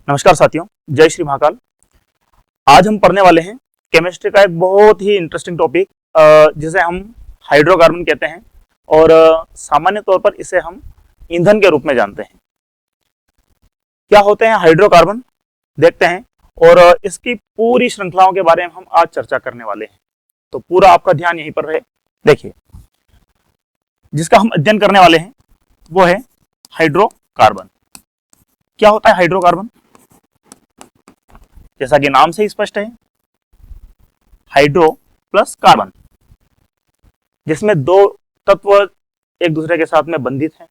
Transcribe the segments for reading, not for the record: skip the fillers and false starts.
नमस्कार साथियों, जय श्री महाकाल। आज हम पढ़ने वाले हैं केमिस्ट्री का एक बहुत ही इंटरेस्टिंग टॉपिक जिसे हम हाइड्रोकार्बन कहते हैं और सामान्य तौर पर इसे हम ईंधन के रूप में जानते हैं। क्या होते हैं हाइड्रोकार्बन देखते हैं और इसकी पूरी श्रृंखलाओं के बारे में हम आज चर्चा करने वाले हैं। तो पूरा आपका ध्यान यहीं पर रहे। देखिए, जिसका हम अध्ययन करने वाले हैं वो है हाइड्रोकार्बन। क्या होता है हाइड्रोकार्बन? जैसा कि नाम से स्पष्ट है, हाइड्रो प्लस कार्बन, जिसमें दो तत्व एक दूसरे के साथ में बंधित हैं।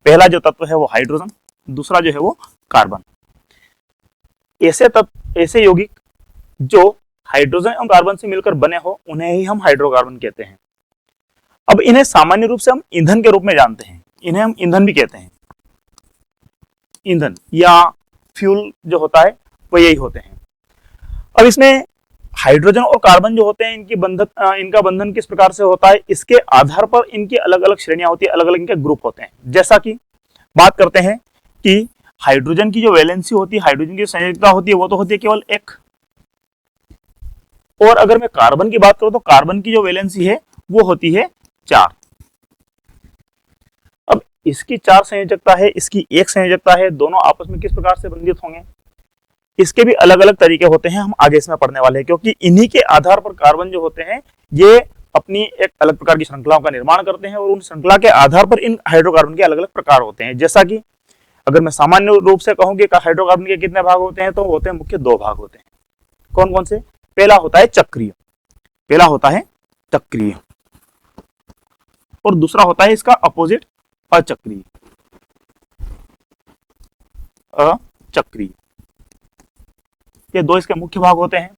पहला जो तत्व है वो हाइड्रोजन, दूसरा जो है वो कार्बन। ऐसे यौगिक जो हाइड्रोजन और कार्बन से मिलकर बने हो उन्हें ही हम हाइड्रोकार्बन कहते हैं। अब इन्हें सामान्य रूप से हम ईंधन के रूप में जानते हैं। इन्हें हम ईंधन भी कहते हैं। ईंधन या फ्यूल जो होता है वो यही होते हैं। अब इसमें हाइड्रोजन और कार्बन जो होते हैं इनका बंधन किस प्रकार से होता है, इसके आधार पर इनकी अलग अलग श्रेणियां होती है, अलग अलग इनके ग्रुप होते हैं। जैसा कि बात करते हैं कि हाइड्रोजन की जो वैलेंसी होती है, हाइड्रोजन की संयोजकता होती है, वो तो होती है केवल एक। और अगर मैं कार्बन की बात करूं तो कार्बन की जो वैलेंसी है वो होती है 4। अब इसकी 4 संयोजकता है, इसकी 1 संयोजकता है, दोनों आपस में किस प्रकार से बंधित होंगे, इसके भी अलग अलग तरीके होते हैं। हम आगे इसमें पढ़ने वाले हैं, क्योंकि इन्हीं के आधार पर कार्बन जो होते हैं ये अपनी एक अलग प्रकार की श्रृंखलाओं का निर्माण करते हैं और उन श्रृंखला के आधार पर इन हाइड्रोकार्बन के अलग अलग प्रकार होते हैं। जैसा कि अगर मैं सामान्य रूप से कहूं कि हाइड्रोकार्बन के कितने भाग होते हैं, तो होते हैं मुख्य 2 भाग होते हैं। कौन कौन से? पहला होता है चक्रीय, और दूसरा होता है इसका अपोजिट अचक्रीय। ये 2 इसके मुख्य भाग होते हैं।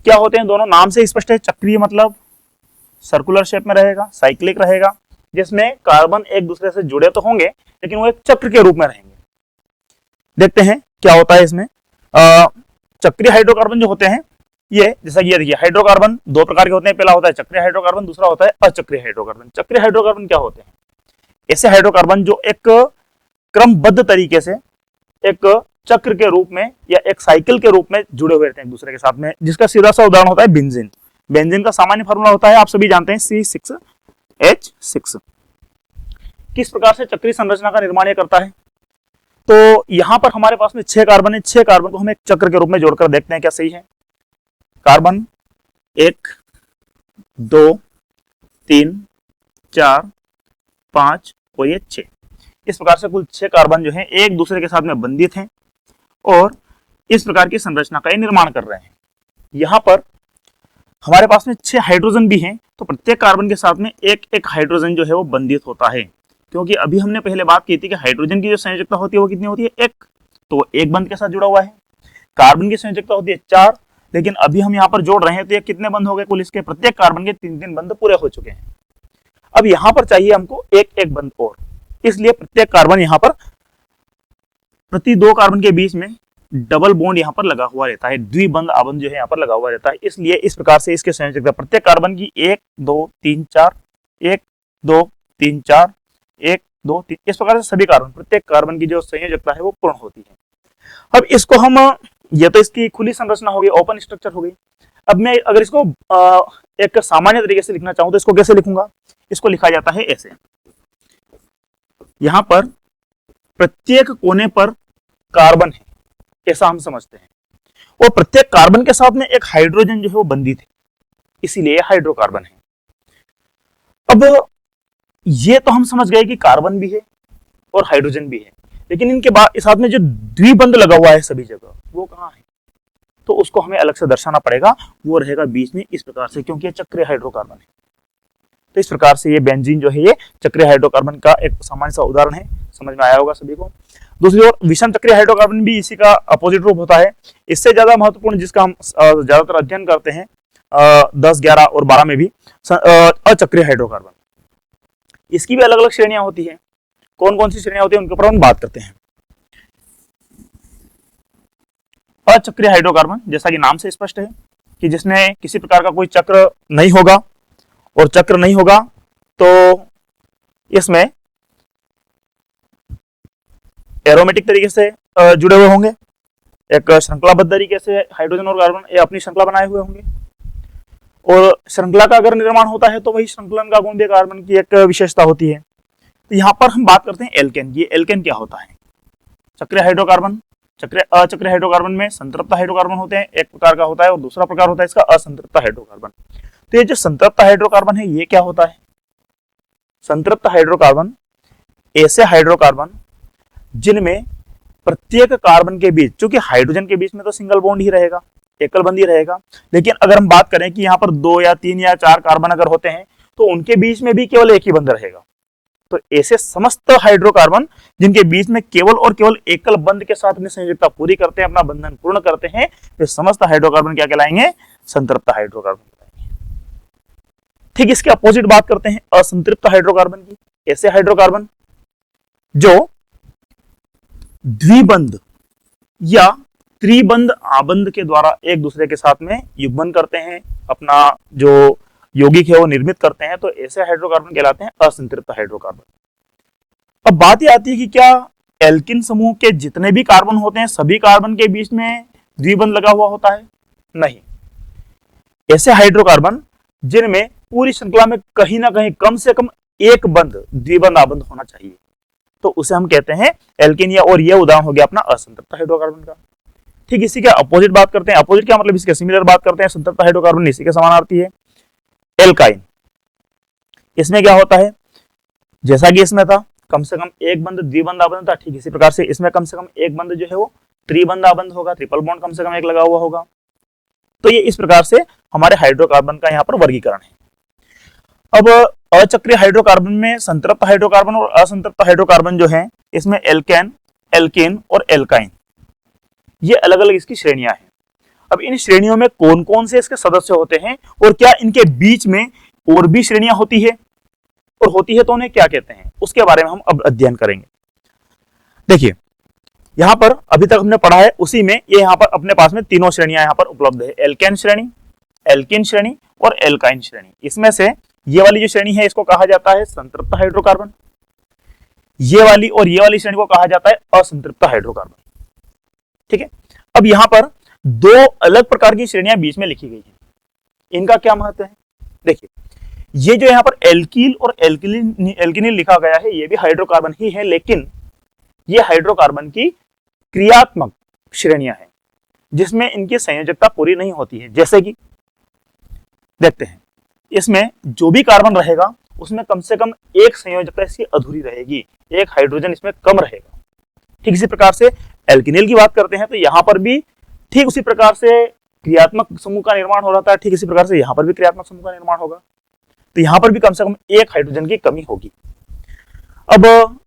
क्या होते हैं दोनों? नाम से स्पष्ट है। चक्रीय मतलब सर्कुलर शेप में रहेगा, साइक्लिक रहेगा, जिसमें कार्बन एक दूसरे से जुड़े तो होंगे लेकिन वो एक चक्र के रूप में रहेंगे। देखते हैं क्या होता है इसमें। चक्रीय हाइड्रोकार्बन जो होते हैं ये, जैसा कि ये देखिए, हाइड्रोकार्बन 2 प्रकार के होते हैं। पहला होता है चक्रीय हाइड्रोकार्बन, दूसरा होता है अचक्रीय हाइड्रोकार्बन। चक्रीय हाइड्रोकार्बन क्या होते हैं? ऐसे हाइड्रोकार्बन जो एक क्रमबद्ध तरीके से एक चक्र के रूप में या एक साइकिल के रूप में जुड़े हुए रहते हैं एक दूसरे के साथ में, जिसका सीधा सा उदाहरण होता है बेंजीन। बेंजीन का सामान्य फार्मूला होता है, आप सभी जानते हैं, C6H6। किस प्रकार से चक्रीय संरचना का निर्माण ये करता है? तो यहां पर हमारे पास में 6 कार्बन है। 6 कार्बन को हम एक चक्र के रूप में जोड़कर देखते हैं क्या सही है। कार्बन 1 2 3 4 5 और ये 6। इस प्रकार से कुल 6 कार्बन जो है एक दूसरे के साथ में बंधित हैं और इस प्रकार की संरचना का निर्माण कर रहे हैं। यहां पर हमारे पास में 6 हाइड्रोजन भी हैं, तो प्रत्येक कार्बन के साथ में एक एक हाइड्रोजन जो है वो बंधित होता है। क्योंकि अभी हमने पहले बात की थी कि हाइड्रोजन की जो संयोजकता होती है वो कितनी होती है? 1, तो वो एक बंध के साथ जुड़ा हुआ है। कार्बन की संयोजकता होती है 4, लेकिन अभी हम यहाँ पर जोड़ रहे हैं तो ये कितने बंध हो गए कुल? इसके प्रत्येक कार्बन के 3-3 बंध पूरे हो चुके हैं। अब यहाँ पर चाहिए हमको एक एक बंध और, इसलिए प्रत्येक कार्बन यहाँ पर प्रति 2 कार्बन के बीच में डबल बॉन्ड यहाँ पर लगा हुआ रहता है, द्विबंध आबंध जो है यहाँ पर लगा हुआ रहता है। इसलिए इस प्रकार से इसके संयोजकता प्रत्येक कार्बन की 1 2 3 4 1 2 3 4 1 2 3, इस प्रकार से सभी कार्बन, प्रत्येक कार्बन की जो संयोजकता है वो पूर्ण होती है। अब इसको हम, ये तो इसकी खुली संरचना हो गई, ओपन स्ट्रक्चर हो गई। अब मैं अगर इसको एक सामान्य तरीके से लिखना चाहूं तो इसको कैसे लिखूंगा? इसको लिखा जाता है ऐसे। यहां पर प्रत्येक कोने पर कार्बन है, ऐसा हम समझते हैं, और प्रत्येक कार्बन के साथ में एक हाइड्रोजन जो है वो बंधित है, इसीलिए हाइड्रोकार्बन है। अब ये तो हम समझ गए कि कार्बन भी है और हाइड्रोजन भी है, लेकिन इनके बाद साथ में जो द्विबंध लगा हुआ है सभी जगह, वो कहां है? तो उसको हमें अलग से दर्शाना पड़ेगा। वो रहेगा बीच में इस प्रकार से, क्योंकि ये चक्रीय हाइड्रोकार्बन है। तो इस प्रकार से ये बेंजीन जो है ये चक्रीय हाइड्रोकार्बन का एक सामान्य सा उदाहरण है। समझ में आया होगा सभी को। दूसरी ओर विषम चक्रीय हाइड्रोकार्बन भी इसी का अपोजिट रूप होता है। इससे ज्यादा महत्वपूर्ण, जिसका हम ज्यादातर अध्ययन करते हैं 10, 11 और 12 में भी, अचक्रीय हाइड्रोकार्बन। इसकी भी अलग अलग श्रेणियां होती है। कौन कौन सी श्रेणियां होती है उनके ऊपर हम बात करते हैं। अचक्रीय हाइड्रोकार्बन, जैसा कि नाम से स्पष्ट है कि जिसमें किसी प्रकार का कोई चक्र नहीं होगा, और चक्र नहीं होगा तो इसमें एरोमेटिक तरीके से जुड़े हुए होंगे, एक श्रृंखलाबद्ध तरीके से हाइड्रोजन और कार्बन ये अपनी श्रृंखला बनाए हुए होंगे, और श्रृंखला का अगर निर्माण होता है तो वही श्रृंखलन का गुण भी कार्बन की एक विशेषता होती है। तो यहाँ पर हम बात करते हैं एल्केन। ये एल्केन क्या होता है? चक्रीय हाइड्रोकार्बन। अचक्रीय हाइड्रोकार्बन में संतृप्त हाइड्रोकार्बन होते हैं, एक प्रकार का होता है, और दूसरा प्रकार होता है इसका असंतृप्त हाइड्रोकार्बन। तो ये जो संतृप्त हाइड्रोकार्बन है ये क्या होता है? संतृप्त हाइड्रोकार्बन ऐसे हाइड्रोकार्बन जिनमें प्रत्येक कार्बन के बीच, चूंकि हाइड्रोजन के बीच में तो सिंगल बॉन्ड ही रहेगा, एकल बंध ही रहेगा, लेकिन अगर हम बात करें कि यहाँ पर 2 या 3 या 4 कार्बन अगर होते हैं तो उनके बीच में भी केवल एक ही बंध रहेगा। तो ऐसे समस्त हाइड्रोकार्बन जिनके बीच में केवल और केवल एकल बंध के साथ अपनी संयोजकता पूरी करते हैं, अपना बंधन पूर्ण करते हैं, वे समस्त हाइड्रोकार्बन क्या कहलाएंगे? संतृप्त हाइड्रोकार्बन कहलाएंगे। ठीक इसके अपोजिट बात करते हैं असंतृप्त हाइड्रोकार्बन की। ऐसे हाइड्रोकार्बन जो द्विबंध या त्रिबंध आबंध के द्वारा एक दूसरे के साथ में युग्मन करते हैं, अपना जो यौगिक है वो निर्मित करते हैं, तो ऐसे हाइड्रोकार्बन कहलाते हैं असंतृप्त हाइड्रोकार्बन। अब बात यह आती है कि क्या एल्किन समूह के जितने भी कार्बन होते हैं सभी कार्बन के बीच में द्विबंध लगा हुआ होता है? नहीं। ऐसे हाइड्रोकार्बन जिनमें पूरी श्रृंखला में कहीं ना कहीं कम से कम एक बंध द्विबंध आबंध होना चाहिए, तो उसे हम कहते हैं एल्किन, या और ये उदाहरण हो गया अपना असंतृप्त हाइड्रोकार्बन का। ठीक इसी के अपोजिट बात करते हैं। अपोजिट क्या मतलब? इसके सिमिलर बात करते हैं। संतृप्त हाइड्रोकार्बन इसी के समानार्थी है एल्काइन। इसमें क्या होता है? जैसा कि इसमें था कम से कम एक बंध द्विबंध आबंध था, ठीक इसी प्रकार से इसमें कम से कम एक बंध जो है वो त्रिबंध आबंध होगा, ट्रिपल बॉन्ड कम से कम एक लगा हुआ होगा। तो ये इस प्रकार से हमारे हाइड्रोकार्बन का यहाँ पर वर्गीकरण है। अब अचक्रीय हाइड्रोकार्बन में संतृप्त हाइड्रोकार्बन और असंतृप्त हाइड्रोकार्बन जो है, इसमें एल्केन, एल्केन और एल्काइन, ये अलग अलग इसकी श्रेणियां हैं। अब इन श्रेणियों में कौन कौन से इसके सदस्य होते हैं और क्या इनके बीच में और भी श्रेणियां होती है, और होती है तो उन्हें क्या कहते हैं, उसके बारे में हम अब अध्ययन करेंगे। देखिए यहां पर अभी तक हमने पढ़ा है उसी में ये यहां पर अपने पास में तीनों श्रेणियां यहां पर उपलब्ध है, एल्केन श्रेणी, एल्किन श्रेणी और एल्काइन श्रेणी। इसमें से ये वाली जो श्रेणी है इसको कहा जाता है संतृप्त हाइड्रोकार्बन, ये वाली और ये वाली श्रेणी को कहा जाता है असंतृप्त हाइड्रोकार्बन। ठीक है। अब यहां पर दो अलग प्रकार की श्रेणियां बीच में लिखी गई हैं, इनका क्या महत्व है? देखिए ये जो यहां पर एल्कील और एल्किनिल लिखा गया है ये भी हाइड्रोकार्बन ही है, लेकिन ये हाइड्रोकार्बन की क्रियात्मक श्रेणियां हैं जिसमें इनकी संयोजकता पूरी नहीं होती है। जैसे कि देखते हैं इसमें जो भी कार्बन रहेगा उसमें कम से कम एक संयोजकता इसकी अधूरी रहेगी, एक हाइड्रोजन इसमें कम रहेगा। ठीक इसी प्रकार से एल्किनिल की बात करते हैं तो यहां पर भी ठीक उसी प्रकार से क्रियात्मक समूह का निर्माण हो रहा है, ठीक इसी प्रकार से यहां पर भी क्रियात्मक समूह का निर्माण होगा, तो यहां पर भी कम से कम एक हाइड्रोजन की कमी होगी। अब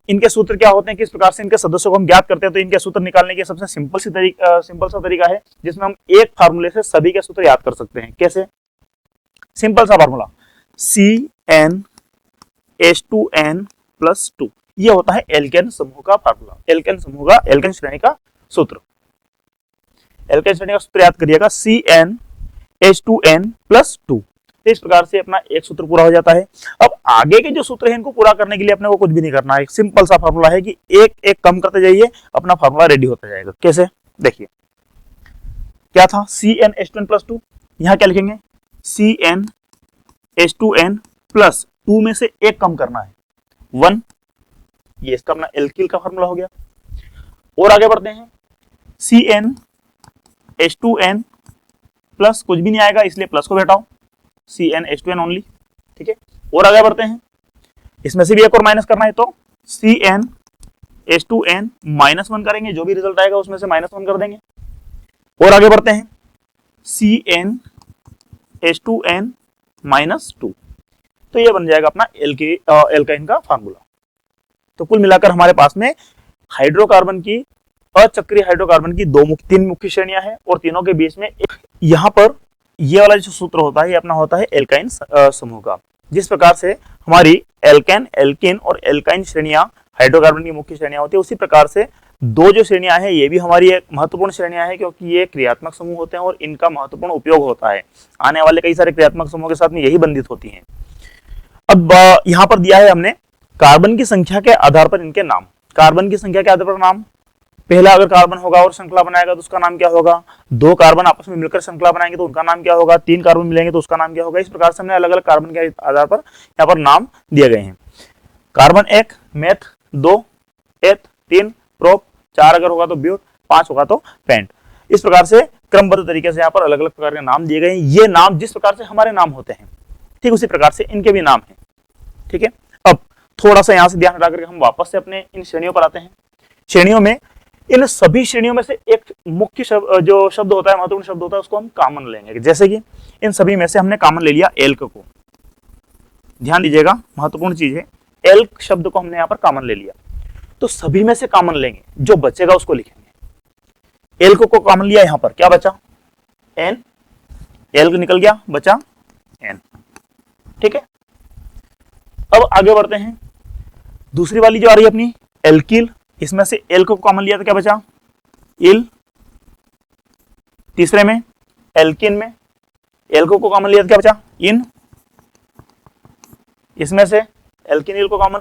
इनके सूत्र क्या होते हैं, किस प्रकार से इनके सदस्यों को हम ज्ञात करते हैं, तो इनके सूत्र निकालने की सबसे सिंपल सा तरीका है जिसमें हम एक फार्मूले से सभी के सूत्र याद कर सकते हैं। कैसे? सिंपल सा फार्मूला CnH2n+2, ये होता है एल्केन समूह का फार्मूला, एल्केन समूह का, एल्केन श्रेणी का सूत्र। एल्केन श्रेणी का सूत्र याद करिएगा CnH2n+2। इस प्रकार से अपना एक सूत्र पूरा हो जाता है। अब आगे के जो सूत्र हैं इनको पूरा करने के लिए अपने को कुछ भी नहीं करना है, सिंपल सा फार्मूला है कि एक एक कम करते जाइए, अपना फार्मूला रेडी होता जाएगा। कैसे? देखिए क्या था CnH2n+2, यहां क्या लिखेंगे CnH2n+2 में से एक कम करना है 1, ये इसका अपना एल्किल का फार्मूला हो गया। और आगे बढ़ते हैं CnH2n प्लस कुछ भी नहीं आएगा इसलिए प्लस को बैठाओ, CnH2n ओनली। ठीक है। और आगे बढ़ते हैं, इसमें से भी एक और माइनस करना है तो CnH2n -1 करेंगे, जो भी रिजल्ट आएगा उसमें से -1 कर देंगे। और आगे बढ़ते हैं CnH2n-2, तो ये बन जाएगा अपना एल्काइन का फार्मूला। तो कुल मिलाकर हमारे पास में हाइड्रोकार्बन की, अचक्रीय हाइड्रोकार्बन की तीन मुख्य श्रेणियां हैं और तीनों के बीच में एक, यहां पर ये वाला जो सूत्र होता है ये अपना होता है एल्काइन समूह का। जिस प्रकार से हमारी एल्केन, एल्किन और एल्काइन श्रेणियां हाइड्रोकार्बन की मुख्य श्रेणियां होती है, उसी प्रकार से दो जो श्रेणियां हैं ये भी हमारी एक महत्वपूर्ण श्रेणियां हैं, क्योंकि ये क्रियात्मक समूह होते हैं और इनका महत्वपूर्ण उपयोग होता है, आने वाले कई सारे क्रियात्मक समूह के साथ में यही बंधित होती हैं। अब यहां पर दिया है हमने कार्बन की संख्या के आधार पर इनके नाम, कार्बन की संख्या के आधार पर नाम, पहला अगर कार्बन होगा और श्रृंखला बनाएगा तो उसका नाम क्या होगा, दो कार्बन आपस में मिलकर श्रृंखला बनाएंगे तो उनका नाम क्या होगा, तीन कार्बन मिलेंगे तो उसका नाम क्या होगा। इस प्रकार से हमने अलग अलग कार्बन के आधार पर यहाँ पर नाम दिए गए हैं। कार्बन 1 मेथ, 2 एथ, 3 प्रोप, 4 अगर होगा तो ब्यूट, 5 होगा तो पेंट। इस प्रकार से क्रमबद्ध तरीके से यहाँ पर अलग अलग प्रकार के नाम दिए गए हैं। ये नाम जिस प्रकार से हमारे नाम होते हैं ठीक उसी प्रकार से इनके भी नाम हैं। ठीक है, अब थोड़ा सा यहाँ से ध्यान हटा करके हम वापस से अपने इन श्रेणियों पर आते हैं। श्रेणियों में इन सभी श्रेणियों में से एक मुख्य जो शब्द होता है, महत्वपूर्ण शब्द होता है, उसको हम कॉमन लेंगे। जैसे कि इन सभी में से हमने कॉमन ले लिया एल्क को। ध्यान दीजिएगा, महत्वपूर्ण चीज है, एल्क शब्द को हमने यहाँ पर कॉमन ले लिया तो सभी में से कॉमन लेंगे, जो बचेगा उसको लिखेंगे। एल्क को कॉमन लिया, यहां पर क्या बचा, एन, एल्क निकल गया, बचा एन। ठीक है, अब आगे बढ़ते हैं। दूसरी वाली जो आ रही है अपनी एल्किल, इसमें से एल्क को कॉमन लिया तो क्या बचा, इल। तीसरे में एल्किन में एल्क को कॉमन लिया तो क्या बचा, इन। इसमें से एल्किनिल को कॉमन,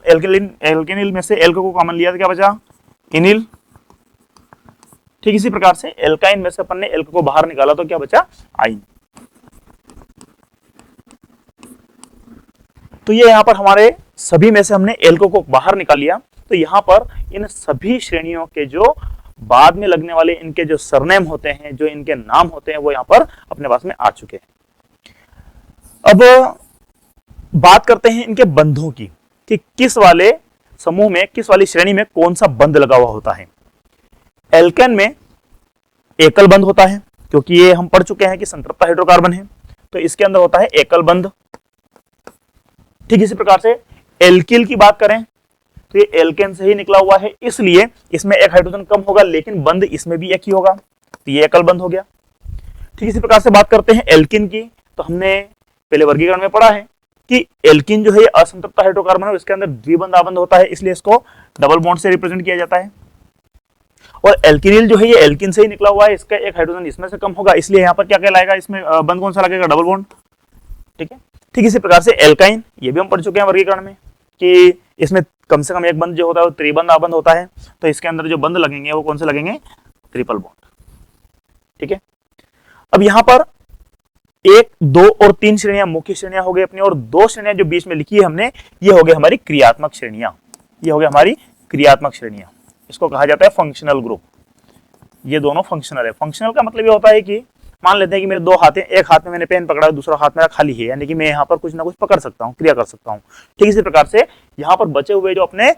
एल्किनिल में से एल्क को कॉमन लिया तो क्या बचा, इनिल। ठीक इसी प्रकार से एल्काइन में से अपन ने एल्क को बाहर निकाला तो क्या बचा, आइन। तो ये यहां पर हमारे सभी में से हमने एल्को को बाहर निकाल लिया। तो यहां पर इन सभी श्रेणियों के जो बाद में लगने वाले इनके जो सरनेम होते हैं, जो इनके नाम होते हैं, वो यहां पर अपने पास में आ चुके हैं। अब बात करते हैं इनके बंधों की कि किस वाले समूह में, किस वाली श्रेणी में कौन सा बंध लगा हुआ होता है। एल्केन में एकल बंध होता है, क्योंकि ये हम पढ़ चुके हैं कि संतृप्त हाइड्रोकार्बन है, तो इसके अंदर होता है एकल बंध। ठीक इसी प्रकार से एल्किल की बात करें तो ये एल्केन से ही निकला हुआ है, इसलिए इसमें एक हाइड्रोजन कम होगा, लेकिन बंध इसमें भी एक ही होगा, तो ये एकल बंध हो गया। ठीक इसी प्रकार से बात करते हैं एल्किन की, तो हमने पहले वर्गीकरण में पढ़ा है कि एल्किन जो है असंतृप्त हाइड्रोकार्बन है, इसके अंदर द्विबंध आबंध होता है, इसलिए इसको डबल बॉन्ड से रिप्रेजेंट किया जाता है। और एल्किनिल जो है ये एल्किन से ही निकला हुआ है, इसका एक हाइड्रोजन इसमें से कम होगा, इसलिए यहाँ पर क्या कहलाएगा, इसमें बंध कौन सा लगेगा, डबल बॉन्ड। ठीक है, ठीक इसी प्रकार से एल्काइन, ये भी हम पढ़ चुके हैं वर्गीकरण में कि इसमें कम से कम एक बंध जो होता है वो त्रिबंध आबंध होता है, तो इसके अंदर जो बंध लगेंगे वो कौन से लगेंगे, ट्रिपल बॉन्ड। ठीक है, अब यहां पर 1, 2 और 3 श्रेणियां मुख्य श्रेणियां हो गई अपनी, और 2 श्रेणियां जो बीच में लिखी है हमने, ये हो गई हमारी क्रियात्मक श्रेणियां। ये हो गई हमारी क्रियात्मक श्रेणियां, इसको कहा जाता है फंक्शनल ग्रुप। ये दोनों फंक्शनल है। फंक्शनल का मतलब ये होता है कि मान लेते हैं कि मेरे 2 हाथ हैं, एक हाथ में मैंने पेन पकड़ा है, दूसरा हाथ मेरा खाली है, यानी कि मैं यहाँ पर कुछ ना कुछ पकड़ सकता हूँ, क्रिया कर सकता हूँ। ठीक इसी प्रकार से यहाँ पर बचे हुए जो अपने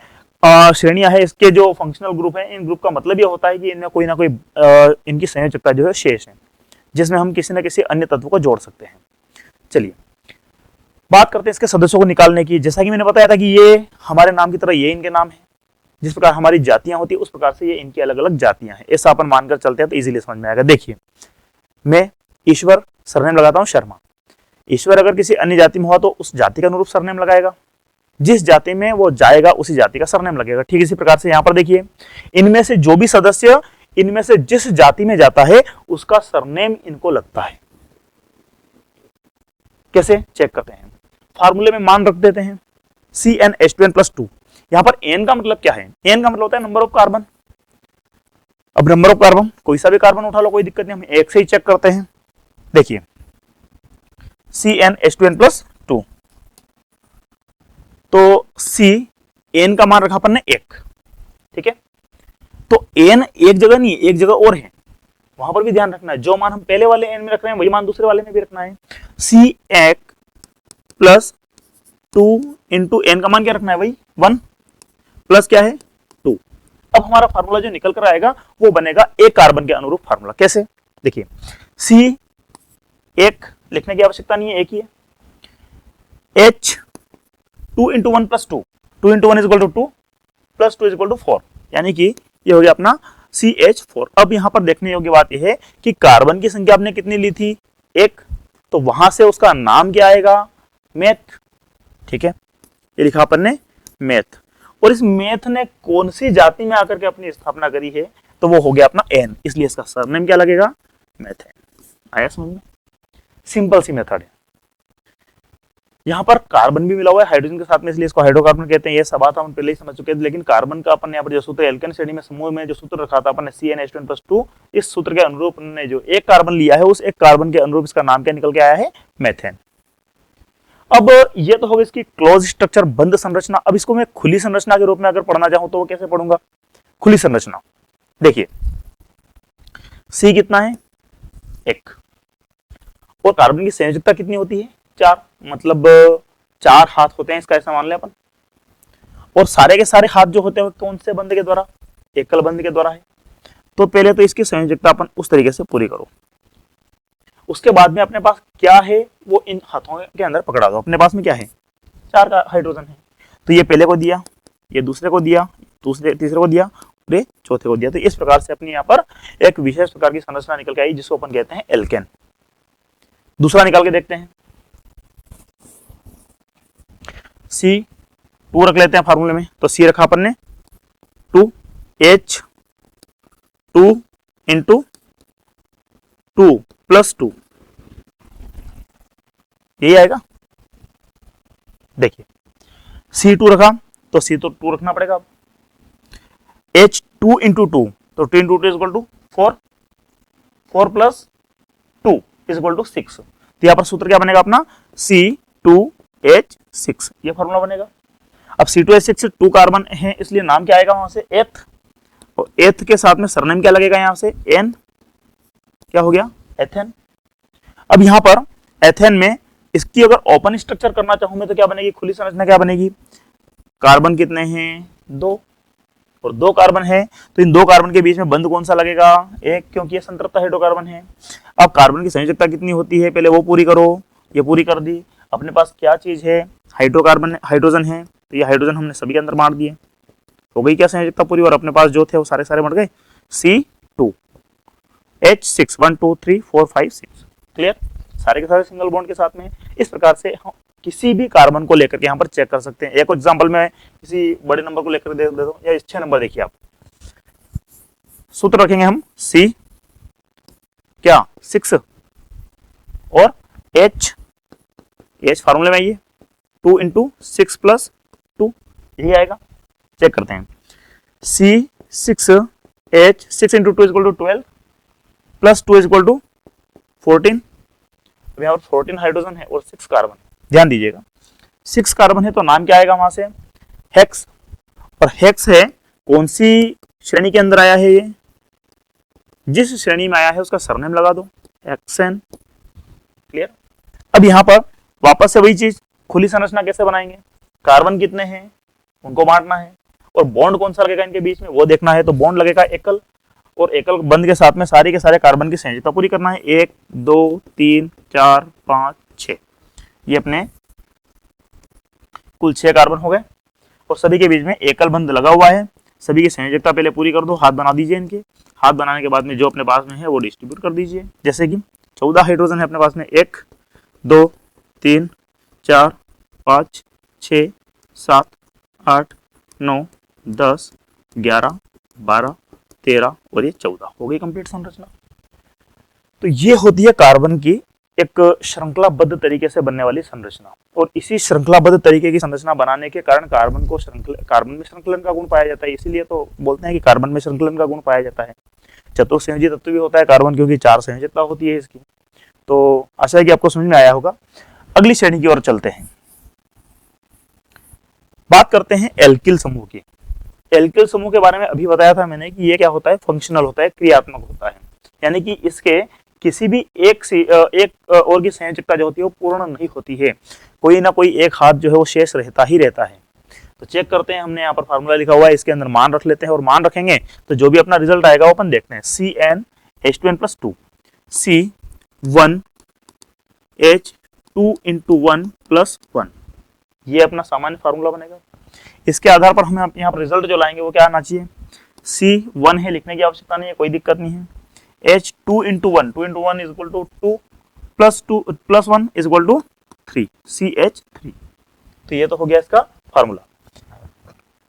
श्रेणियां है, इसके जो फंक्शनल ग्रुप है, इन ग्रुप का मतलब ये होता है कि इनमें कोई ना कोई इनकी संयोजकता जो है शेष है, जिसमें हम किसी न किसी अन्य तत्व को जोड़ सकते हैं। चलिए बात करते हैं इसके सदस्यों को निकालने की। जैसा कि मैंने बताया था कि ये हमारे नाम की तरह ये इनके नाम है, जिस प्रकार हमारी जातियां होती है उस प्रकार से ये इनकी अलग अलग जातियां हैं। ऐसा अपन मानकर चलते हैं तो इजीली समझ में आएगा। देखिए, मैं ईश्वर, सरनेम लगाता हूं शर्मा। ईश्वर अगर किसी अन्य जाति में हुआ तो उस जाति का अनुरूप सरनेम लगाएगा, जिस जाति में वो जाएगा उसी जाति का सरनेम लगेगा। ठीक इसी प्रकार से यहां पर देखिए, इनमें से जो भी सदस्य इनमें से जिस जाति में जाता है उसका सरनेम इनको लगता है। कैसे चेक करते हैं, फार्मूले में मान रख देते हैं CnH2n+2। यहां पर n का मतलब क्या है, n का मतलब होता है नंबर ऑफ कार्बन। अब नंबर ऑफ कार्बन कोई सा भी कार्बन उठा लो, कोई दिक्कत नहीं, हम एक से ही चेक करते हैं। देखिए CnH2n+2, तो C, n का मान रखा अपन ने 1। ठीक है, तो n एक जगह नहीं है, एक जगह और है, वहां पर भी ध्यान रखना है। जो मान हम पहले वाले n में रख रहे हैं वही मान दूसरे वाले में भी रखना है। C1+2 इंटू n का मान क्या रखना है, वही 1 प्लस क्या है 2। अब हमारा फार्मूला जो निकल कर आएगा वो बनेगा एक कार्बन के अनुरूप फार्मूला। कैसे, देखिए C एक लिखने की आवश्यकता नहीं है, एक ही है। H 2 into 1 plus 2, 2 into 1 equal to 2 plus 2 equal to 4, यानी कि ये हो गया अपना CH4। अब यहां पर देखने योग्य बात यह है कि कार्बन की संख्या आपने कितनी ली थी, 1, तो वहां से उसका नाम क्या आएगा, मेथ। ठीक है, ये लिखा अपन ने मेथ, और इस मेथ ने कौन सी जाति में आकर के अपनी स्थापना करी है, तो वो हो गया अपना N, इसलिए इसका सरनेम क्या लगेगा, मेथ है। आया समझ में, सिंपल सी मेथड है। यहाँ पर कार्बन भी मिला हुआ है हाइड्रोजन के साथ में, इसलिए इसको हाइड्रोकार्बन कहते हैं। ये सब बात हम पहले ही समझ चुके हैं। लेकिन कार्बन का अपन यहाँ पर जो सूत्र एल्केन श्रेणी में समूह में जो सूत्र रखा था अपन ने CnH2n+2, इस सूत्र के अनुरूप ने जो एक कार्बन लिया है उस एक कार्बन के अनुरूप इसका नाम क्या निकल के आया है, मेथेन। अब ये तो होगा इसकी क्लोज स्ट्रक्चर, बंद संरचना। अब इसको मैं खुली संरचना के रूप में अगर पढ़ना चाहूं तो वो कैसे पढ़ूंगा? खुली संरचना देखिए, C कितना है, 1, और कार्बन की संयोजकता कितनी होती है, 4, मतलब 4 हाथ होते हैं इसका, ऐसा मान लें अपन। और सारे के सारे हाथ जो होते हैं वो कौन से बंध के द्वारा, एकल बंध के द्वारा है। तो पहले तो इसकी संयोजकता अपन उस तरीके से पूरी करो, उसके बाद में अपने पास क्या है वो इन हाथों के अंदर पकड़ा दो। अपने पास में क्या है, 4 का हाइड्रोजन है। तो ये पहले को दिया, ये दूसरे को दिया, दूसरे तीसरे को दिया, और ये चौथे को दिया। तो इस प्रकार से अपनी यहाँ पर एक विशेष प्रकार की संरचना निकल के आई जिसको अपन कहते हैं एल्केन। दूसरा निकाल के देखते हैं, C2 रख लेते हैं फार्मूले में। तो C रखा अपन ने 2H2 इंटू 2 + 2, यही आएगा। देखिए C2 रखा तो C तो 2 रखना पड़ेगा। H2 इंटू 2, तो 2 into 2 is equal to 4, 4 + 2 is equal to 6। तो यहाँ पर सूत्र क्या बनेगा अपना, C2H6, ये फॉर्मूला बनेगा। अब C2H6 2 कार्बन है इसलिए नाम क्या आएगा वहां से, एथ, और एथ के साथ में सरनेम क्या लगेगा यहाँ से, N, क्या हो गया, एथेन। अब यहाँ पर एथेन में इसकी अगर ओपन स्ट्रक्चर करना चाहूं मैं तो क्या बनेगी, खुली संरचना क्या बनेगी, कार्बन कितने हैं, 2, और 2 कार्बन है तो इन 2 कार्बन के बीच में बंध कौन सा लगेगा, 1, क्योंकि ये संतृप्त हाइड्रोकार्बन है। अब कार्बन की संयोजकता कितनी होती है पहले वो पूरी करो, ये पूरी कर दी। अपने पास क्या चीज है, हाइड्रोकार्बन, हाइड्रोजन है, तो ये हाइड्रोजन हमने सभी के अंदर बांट दिए, हो गई क्या संयोजकता पूरी। और अपने पास जो थे वो सारे सारे बढ़ गए, C2H6, 1 2 3 4 5 6, क्लियर, सारे के सारे सिंगल बॉन्ड के साथ में। इस प्रकार से हम किसी भी कार्बन को लेकर के यहाँ पर चेक कर सकते हैं। एक एग्जांपल में किसी बड़े नंबर को लेकर दे दो, या 6 नंबर देखिए आप, सूत्र रखेंगे हम C क्या 6 और H फार्मूले में ये 2 इंटू 6 + 2, यही आएगा। चेक करते हैं, C6H 6 into 2 is equal to 12 + 2 is equal to 14। अब यहाँ पर 14 हाइड्रोजन है और 6 कार्बन, ध्यान दीजिएगा 6 कार्बन है तो नाम क्या आएगा वहां से, हेक्स। और हेक्स है कौन सी श्रेणी के अंदर आया है, ये जिस श्रेणी में आया है उसका सरनेम लगा दो, हेक्सेन, क्लियर। अब यहाँ पर वापस से वही चीज, खुली संरचना कैसे बनाएंगे, कार्बन कितने हैं उनको बांटना है, और बॉन्ड कौन सा लगेगा इनके बीच में वो देखना है। तो बॉन्ड लगेगा एकल, और एकल बंध के साथ में सारे के सारे कार्बन की संयोजकता पूरी करना है, 1 2 3 4 5 6, ये अपने कुल 6 कार्बन हो गए। और सभी के बीच में एकल बंध लगा हुआ है, सभी की संयोजकता पहले पूरी कर दो, हाथ बना दीजिए इनके। हाथ बनाने के बाद में जो अपने पास में है वो डिस्ट्रीब्यूट कर दीजिए। जैसे कि 14 हाइड्रोजन है अपने पास में, 1 2 3 4 5 6 7 8 9 10 11 12 13 और ये 14, हो गई कंप्लीट संरचना। तो ये होती है कार्बन की एक श्रृंखलाबद्ध तरीके से बनने वाली संरचना। और इसी श्रृंखलाबद्ध तरीके की संरचना बनाने के कारण कार्बन में श्रृंखलन का गुण पाया जाता है। इसीलिए तो बोलते हैं कि कार्बन में श्रृंखलन का गुण पाया जाता है। चतुर्संयोजी तत्व भी होता है कार्बन, क्योंकि 4 संयोजकता होती है इसकी। तो आशा है कि आपको समझ में आया होगा। अगली श्रेणी की ओर चलते हैं, बात करते हैं एल्किल समूह की। एल्किल समूह के बारे में अभी बताया था मैंने कि ये क्या होता है, फंक्शनल होता है, क्रियात्मक होता है, यानी कि इसके किसी भी एक और की संयोजकता जो होती है वो पूर्ण नहीं होती है, कोई ना कोई एक हाथ जो है वो शेष रहता ही रहता है। तो चेक करते हैं, हमने यहाँ पर फार्मूला लिखा हुआ है, इसके अंदर मान रख लेते हैं और मान रखेंगे तो जो भी अपना रिजल्ट आएगा वो अपन देखते हैं। CnH2n+2, C1H2 इंटू 1 + 1, ये अपना सामान्य फार्मूला बनेगा। इसके आधार पर हम यहाँ पर रिजल्ट जो लाएंगे वो क्या आना चाहिए, C1 है, लिखने की आवश्यकता नहीं है, कोई दिक्कत नहीं है। H2 into 1, 2 into 1 is equal to 2 + 1 is equal to 3, CH3। तो ये तो हो गया इसका फार्मूला।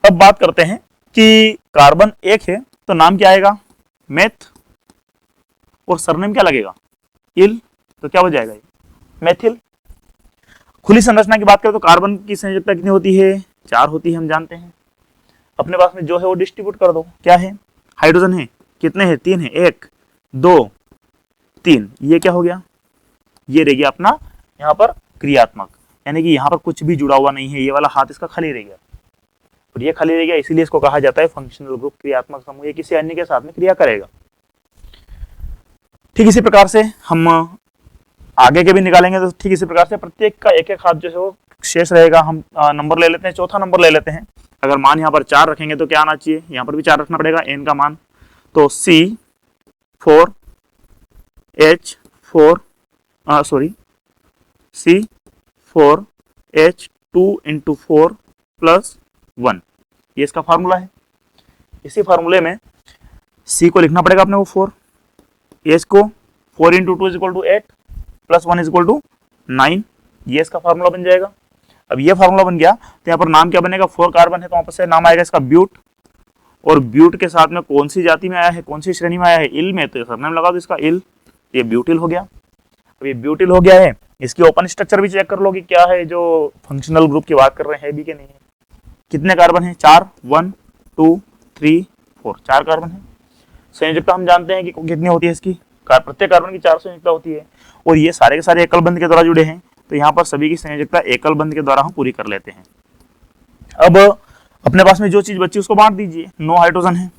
अब बात करते हैं कि कार्बन 1 है तो नाम क्या आएगा, मेथ, और सरनेम क्या लगेगा, इल, तो क्या हो जाएगा ये, मेथिल। खुली संरचना की बात करें तो कार्बन की संयोजकता कितनी होती है, 4 होती है, हम जानते हैं। अपने पास में जो है वो डिस्ट्रीब्यूट कर दो, क्या है, हाइड्रोजन है, कितने हैं, 3 है, 1 2 3, ये क्या हो गया, ये रह गया अपना यहाँ पर क्रियात्मक, यानी कि यहाँ पर कुछ भी जुड़ा हुआ नहीं है, ये वाला हाथ इसका खाली रह गया और ये खाली रह गया, इसीलिए इसको कहा जाता है फंक्शनल ग्रुप, क्रियात्मक समूह, ये किसी अन्य के साथ में क्रिया करेगा। ठीक इसी प्रकार से हम आगे के भी निकालेंगे, तो ठीक इसी प्रकार से प्रत्येक का एक एक हाथ जो है वो शेष रहेगा। हम नंबर ले लेते हैं, चौथा नंबर ले लेते हैं। अगर मान यहाँ पर 4 रखेंगे तो क्या आना चाहिए, यहाँ पर भी 4 रखना पड़ेगा, n का मान, तो C4H2 इंटू 4 प्लस 1, ये इसका फार्मूला है। इसी फार्मूले में C को लिखना पड़ेगा अपने को 4, H को 4 into 2 is equal to 8 plus 1 is equal to 9, ये इसका फार्मूला बन जाएगा। अब ये फार्मूला बन गया तो यहाँ पर नाम क्या बनेगा, 4 कार्बन है तो वहां पर से नाम आएगा इसका ब्यूट, और ब्यूट के साथ में कौन सी जाति में आया है, कौन सी श्रेणी में आया है, इल में, तो सरनेम लगा दो इसका इल, ये ब्यूटिल हो गया। अब ये ब्यूटिल हो गया है, इसकी ओपन स्ट्रक्चर भी चेक कर लो कि क्या है, जो फंक्शनल ग्रुप की बात कर रहे हैं भी कि नहीं है। कितने कार्बन है, 4, 1 2 3 4, 4 कार्बन है। संयोजकता हम जानते हैं कि कितनी होती है इसकी, प्रत्येक कार्बन की 4 संयोजकता होती है, और ये सारे के सारे एकल बंध के द्वारा जुड़े हैं, तो यहाँ पर सभी की संयोजकता एकल बंध के द्वारा हम पूरी कर लेते हैं। अब अपने पास में जो चीज बची उसको बांट दीजिए। 9 हाइड्रोजन है,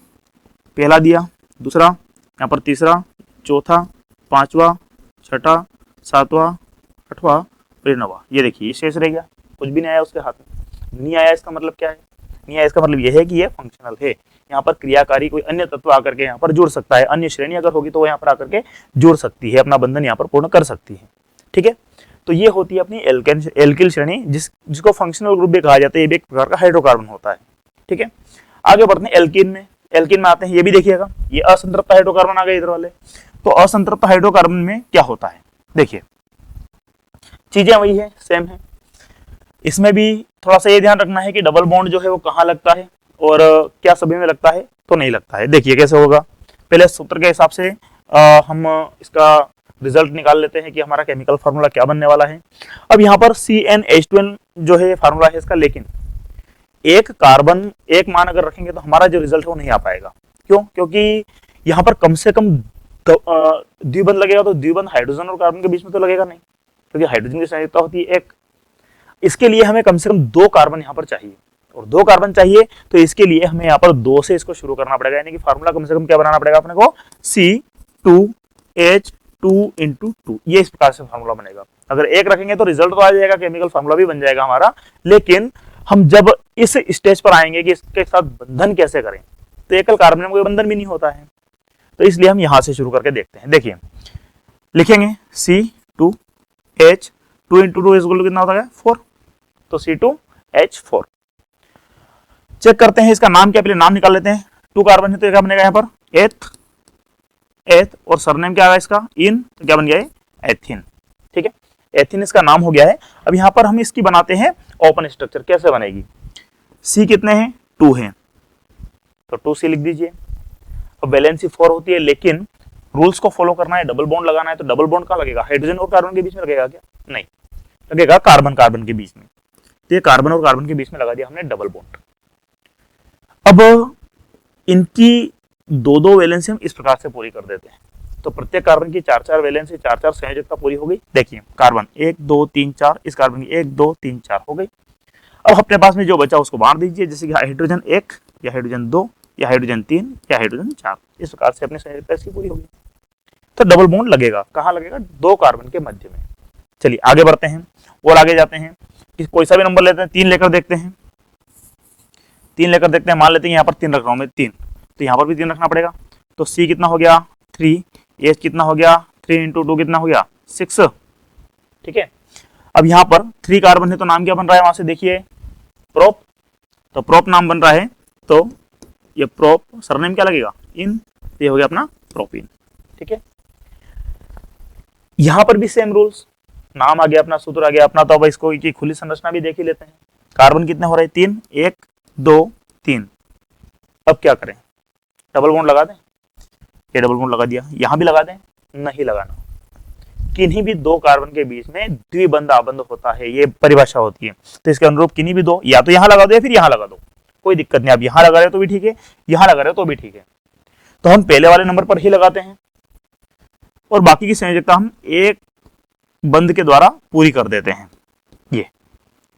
पहला दिया, दूसरा, यहाँ पर तीसरा, चौथा, पांचवा, छठा, सातवां, आठवां और 9वां, ये देखिए ये शेष रह गया, कुछ भी नहीं आया उसके हाथ में। नहीं आया इसका मतलब क्या है, नहीं आया इसका मतलब यह है कि ये फंक्शनल है, यहाँ पर क्रियाकारी कोई अन्य तत्व आकर के यहाँ पर जुड़ सकता है, अन्य श्रेणी अगर होगी तो वो यहाँ पर आकर के जुड़ सकती है, अपना बंधन यहाँ पर पूर्ण कर सकती है। ठीक है, तो ये होती है अपनी एल्किल श्रेणी, जिसको फंक्शनल ग्रुप भी कहा जाता है, ये भी एक प्रकार का हाइड्रोकार्बन होता है। ठीक है, आगे बढ़ते हैं एल्कीन में। एल्कीन में आते हैं, ये भी देखिएगा, ये असंतृप्त हाइड्रोकार्बन आ गए इधर वाले। तो असंतृप्त हाइड्रोकार्बन में क्या होता है, देखिए चीजें वही है, सेम है। इसमें भी थोड़ा सा ये ध्यान रखना है कि डबल बॉन्ड जो है वो कहाँ लगता है और क्या सभी में लगता है तो नहीं लगता है। देखिए कैसे होगा, पहले सूत्र के हिसाब से हम इसका रिजल्ट निकाल लेते हैं कि हमारा केमिकल फार्मूला क्या बनने वाला है। अब यहाँ पर CnH2n जो है फार्मूला है इसका, लेकिन एक कार्बन एक मान अगर रखेंगे तो हमारा जो रिजल्ट है वो नहीं आ पाएगा। क्यों, क्योंकि यहाँ पर कम से कम द्विबंध लगेगा, तो द्विबंध हाइड्रोजन और कार्बन के बीच में तो लगेगा नहीं, क्योंकि हाइड्रोजन की संयोजकता होती है 1। इसके लिए हमें कम से कम 2 कार्बन यहाँ पर चाहिए, और 2 कार्बन चाहिए तो इसके लिए हमें यहाँ पर 2 से इसको शुरू करना पड़ेगा, यानी कि फार्मूला कम से कम क्या बनाना पड़ेगा अपने को, C2H2 इंटू 2, ये इस प्रकार से फार्मूला बनेगा। अगर 1 रखेंगे तो रिजल्ट तो आ जाएगा, केमिकल फार्मूला भी बन जाएगा हमारा, लेकिन हम जब इस स्टेज पर आएंगे कि इसके साथ बंधन कैसे करें, तो एकल कार्बन में कोई बंधन भी नहीं होता है, तो इसलिए हम यहां से शुरू करके देखते हैं। देखिए लिखेंगे C2H2 इंटू 2 इक्वल टू कितना होता है, 4, तो C2H4। चेक करते हैं इसका नाम क्या, पहले नाम निकाल लेते हैं। 2 कार्बन है तो क्या बनेगा यहाँ पर, एथ, और सरनेम क्या आएगा इसका, इन, तो क्या बन गया है, एथिन। ठीक है, एथिन इसका नाम हो गया है। अब यहाँ पर हम इसकी बनाते हैं ओपन स्ट्रक्चर, कैसे बनेगी, C कितने हैं, 2 हैं, तो 2C लिख दीजिए। अब वैलेंसी 4 होती है, लेकिन रूल्स को फॉलो करना है, डबल बॉन्ड लगाना है, तो डबल बॉन्ड कहाँ लगेगा, हाइड्रोजन और कार्बन के बीच में लगेगा क्या, नहीं, लगेगा कार्बन कार्बन के बीच में, तो ये कार्बन और कार्बन के बीच में लगा दिया हमने डबल बॉन्ड। अब इनकी 2-2 वैलेंसी हम इस प्रकार से पूरी कर देते हैं, तो प्रत्येक कार्बन की 4-4 वैलेंसी, 4-4 संयोजकता पूरी हो गई। देखिए कार्बन 1 2 3 4, इस कार्बन की 1 2 3 4 हो गई। अब अपने पास में जो बचा उसको बांट दीजिए, जैसे कि हाइड्रोजन 1 या हाइड्रोजन 2 या हाइड्रोजन 3 या हाइड्रोजन 4, इस प्रकार से अपनी संयोजकता इसकी पूरी होगी। तो डबल बॉन्ड लगेगा, कहाँ लगेगा, 2 कार्बन के मध्य में। चलिए आगे बढ़ते हैं और आगे जाते हैं, कोई सा भी नंबर लेते हैं, 3 लेकर देखते हैं, 3 लेकर देखते हैं। मान लेते हैं यहाँ पर 3 रख रहा हूँ मैं, 3, तो यहाँ पर भी 3 रखना पड़ेगा। तो C कितना हो गया, 3, H कितना हो गया, 3 इंटू 2 कितना हो गया, 6। ठीक है, अब यहाँ पर 3 कार्बन है तो नाम क्या बन रहा है, वहां से देखिए प्रोप, तो प्रोप नाम बन रहा है, तो ये प्रोप, सरनेम क्या लगेगा, इन, तो ये हो गया अपना प्रोपीन। ठीक है, यहां पर भी सेम रूल्स, नाम आ गया अपना, सूत्र आ गया अपना, तो अब इसको की खुली संरचना भी देख ही लेते हैं। कार्बन कितने हो रहे हैं, 3, 1 2 3। अब क्या करें, डबल बॉन्ड लगा दें, ये डबल बॉन्ड लगा दिया, यहां भी लगा दें, नहीं लगाना। किन्हीं भी दो कार्बन के बीच में द्विबंध आबंध होता है, ये परिभाषा होती है। तो इसके अनुरूप किन्हीं भी दो, या तो यहां लगा दो या फिर यहां लगा दो, कोई दिक्कत नहीं। आप यहां लगा रहे हो तो भी ठीक है, यहां लगा रहे हो तो भी ठीक है। तो हम पहले वाले नंबर पर ही लगाते हैं और बाकी की संयोजकता हम एक बंध के द्वारा पूरी कर देते हैं। ये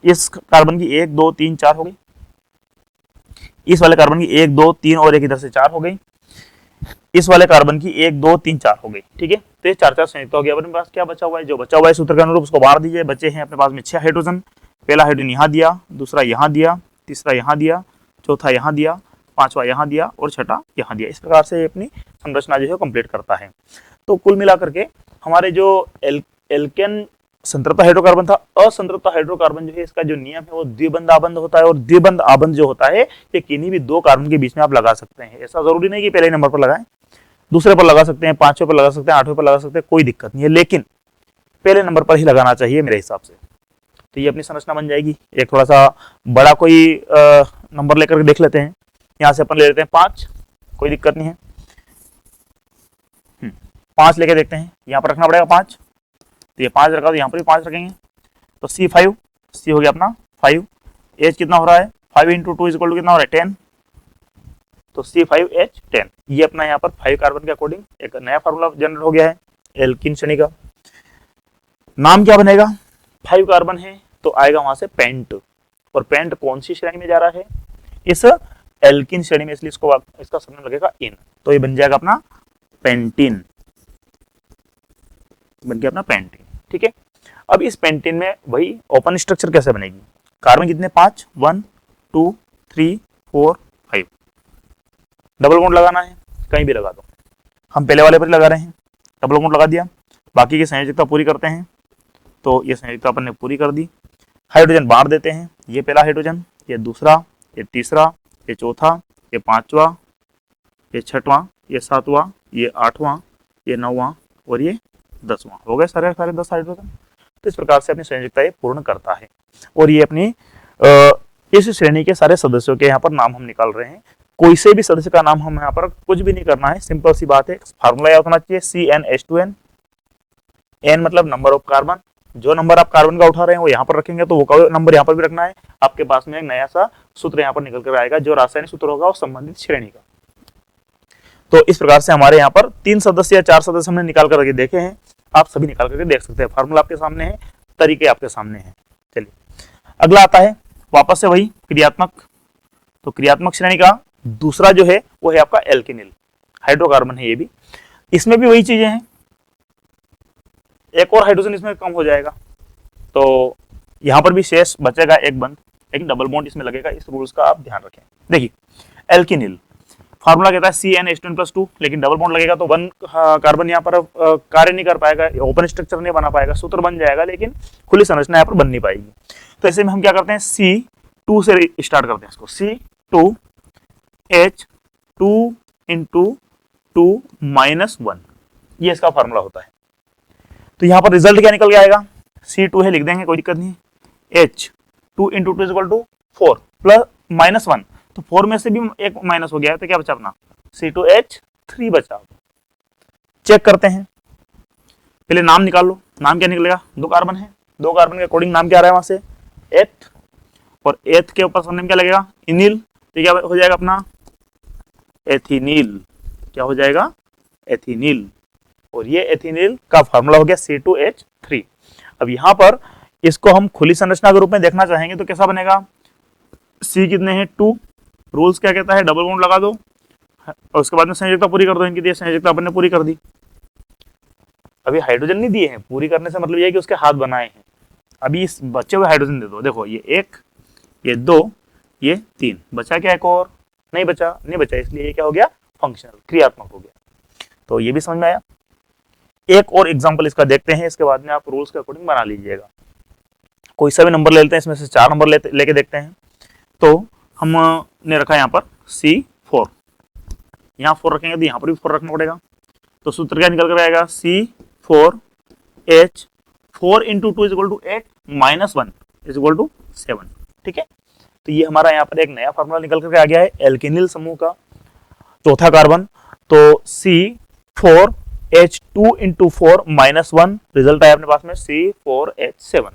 इस कार्बन की 1 2 3 4 हो गई, इस वाले कार्बन की 1 2 3 और एक इधर से 4 हो गई, इस वाले कार्बन की 1 2 3 4 हो गई। ठीक है, तो ये 4 संयुक्त हो गया। अपने पास क्या बचा हुआ है? जो बचा हुआ है सूत्र के अनुरूप उसको बाहर दीजिए। बचे हैं अपने पास में 6 हाइड्रोजन। पहला हाइड्रोजन यहाँ दिया, दूसरा यहाँ दिया, तीसरा यहाँ दिया, चौथा यहाँ दिया, पांचवा यहाँ दिया और छठा यहाँ दिया। इस प्रकार से अपनी संरचना जो है कंप्लीट करता है। तो कुल मिलाकर के हमारे जो एल्केन संतृप्त हाइड्रोकार्बन था, असंतृप्त हाइड्रोकार्बन जो है इसका जो नियम है वो द्विबंध आबंध होता है। और द्विबंध आबंध जो होता है ये किन्हीं भी दो कार्बन के बीच में आप लगा सकते हैं। ऐसा जरूरी नहीं कि पहले नंबर पर लगाएं, दूसरे पर लगा सकते हैं, पांचवें पर लगा सकते हैं, आठवें पर लगा सकते हैं, कोई दिक्कत नहीं है, लेकिन पहले नंबर पर ही लगाना चाहिए मेरे हिसाब से। तो ये अपनी संरचना बन जाएगी। एक थोड़ा सा बड़ा कोई नंबर लेकर के देख लेते हैं। यहाँ से अपन ले लेते हैं 5, कोई दिक्कत नहीं है। 5 लेके देखते हैं, यहाँ पर रखना पड़ेगा 5, तो ये 5 रखा तो यहाँ पर भी 5 रखेंगे। तो C5, C हो गया अपना 5। H कितना हो रहा है? 5 × 2 = कितना हो रहा है? 10। तो C5H10। ये अपना यहाँ पर 5 कार्बन के अकॉर्डिंग एक नया फार्मूला जनरेट हो गया है एल्कीन श्रेणी का। नाम क्या बनेगा? 5 कार्बन है तो आएगा वहां से पेंट। और पेंट कौन सी श्रेणी में जा रहा है? इस एल्कीन श्रेणी में, इसलिए इसका सरनेम लगेगा इन। तो ये बन जाएगा अपना पेंटीन, बन गया अपना पेंटीन। ठीक है, अब इस पेंटीन में वही ओपन स्ट्रक्चर कैसे बनेगी? कार्बन कितने? 5, 1 2 3 4 5। डबल बॉन्ड लगाना है, कहीं भी लगा दो। हम पहले वाले पर लगा रहे हैं, डबल बॉन्ड लगा दिया। बाकी की संयोजकता पूरी करते हैं। तो ये संयोजकता अपन ने पूरी कर दी। हाइड्रोजन बांट देते हैं। ये पहला हाइड्रोजन, ये दूसरा, ये तीसरा, ये चौथा, ये पांचवा, ये छठवां, ये सातवां, ये आठवां, ये नौवां और ये 10वां। हो गए सारे 10 हाइड्रोजन। तो इस प्रकार से अपनी संयोजकता ये पूर्ण करता है। और ये अपनी इस श्रेणी के सारे सदस्यों के यहाँ पर नाम हम निकाल रहे हैं। कोई से भी सदस्य का नाम हम यहाँ पर कुछ भी नहीं करना है, सिंपल सी बात है। फार्मूला याद होना चाहिए CnH2n। n मतलब नंबर ऑफ कार्बन। जो नंबर आप कार्बन का उठा रहे हैं वो यहाँ पर रखेंगे, तो वो नंबर यहाँ पर भी रखना है। आपके पास में एक नया सा सूत्र यहाँ पर निकल कर आएगा, जो रासायनिक सूत्र होगा उस संबंधित श्रेणी का। तो इस प्रकार से हमारे यहाँ पर 3 सदस्य या 4 सदस्य हमने निकाल करके देखे हैं। आप सभी निकाल करके देख सकते हैं। फार्मूला आपके सामने है, तरीके आपके सामने हैं। चलिए अगला आता है वापस से वही क्रियात्मक। तो क्रियात्मक श्रेणी का दूसरा जो है वो है आपका एल्केनिल हाइड्रोकार्बन है। ये भी, इसमें भी वही चीजें हैं। एक और हाइड्रोजन इसमें कम हो जाएगा, तो यहां पर भी शेष बचेगा एक बंध, लेकिन डबल बॉन्ड इसमें लगेगा। इस रूल्स का आप ध्यान रखें। देखिए एल्केनिल फार्मूला कहता है CnH2n+2, लेकिन डबल बॉन्ड लगेगा तो 1 कार्बन यहाँ पर कार्य नहीं कर पाएगा, ओपन स्ट्रक्चर नहीं बना पाएगा। सूत्र बन जाएगा लेकिन खुली संरचना यहाँ पर बन नहीं पाएगी। तो ऐसे में हम क्या करते हैं? C2 से स्टार्ट करते हैं इसको। C2H2 × 2 - 1, ये इसका फार्मूला होता है। तो यहाँ पर रिजल्ट क्या निकल के आएगा? C2 है, लिख देंगे, कोई दिक्कत नहीं। H2 × 2 = 4 + -1, तो 4 में से भी एक माइनस हो गया है, तो क्या बचा अपना? C2H3 बचा। चेक करते हैं, पहले नाम निकाल लो। नाम क्या निकलेगा? 2 कार्बन है, 2 कार्बन के अकॉर्डिंग नाम क्या आ रहा है वहां से? एथ, और एथ के ऊपर सरनेम क्या लगेगा? इनिल। तो क्या हो जाएगा अपना? एथिनिल। क्या हो जाएगा? एथिनिल। और ये एथिनिल का फार्मूला हो गया C2H3। अब यहां पर इसको हम खुली संरचना के रूप में देखना चाहेंगे तो कैसा बनेगा? C कितने हैं? 2। रूल्स क्या कहता है? डबल बॉन्ड लगा दो और उसके बाद में संयोजकता पूरी कर दो। इनकी दी संयोजकता अपन ने पूरी कर दी। अभी हाइड्रोजन नहीं दिए हैं, पूरी करने से मतलब ये है कि उसके हाथ बनाए हैं। अभी इस बचे हुए हाइड्रोजन दे दो। देखो ये 1, ये 2, ये 3, बचा क्या? एक और नहीं बचा, नहीं बचा, इसलिए ये क्या हो गया? फंक्शनल, क्रियात्मक हो गया। तो ये भी समझ में आया। एक और एग्जांपल इसका देखते हैं, इसके बाद में आप रूल्स के अकॉर्डिंग बना लीजिएगा। कोई सा भी नंबर ले लेते हैं, इसमें से 4 नंबर लेके देखते हैं। तो हमने रखा यहाँ पर C4, यहाँ 4 रखेंगे तो यहाँ पर भी 4 रखना पड़ेगा। तो सूत्र क्या निकल कर आएगा? C4H 4 × 2 = 8 - 1 = 7। ठीक है, तो ये हमारा यहाँ पर एक नया फार्मूला निकल करके आ गया है एल्केनिल समूह का, चौथा कार्बन। तो C4 H2 इंटू 4 -1 रिजल्ट आया अपने पास में C4H7।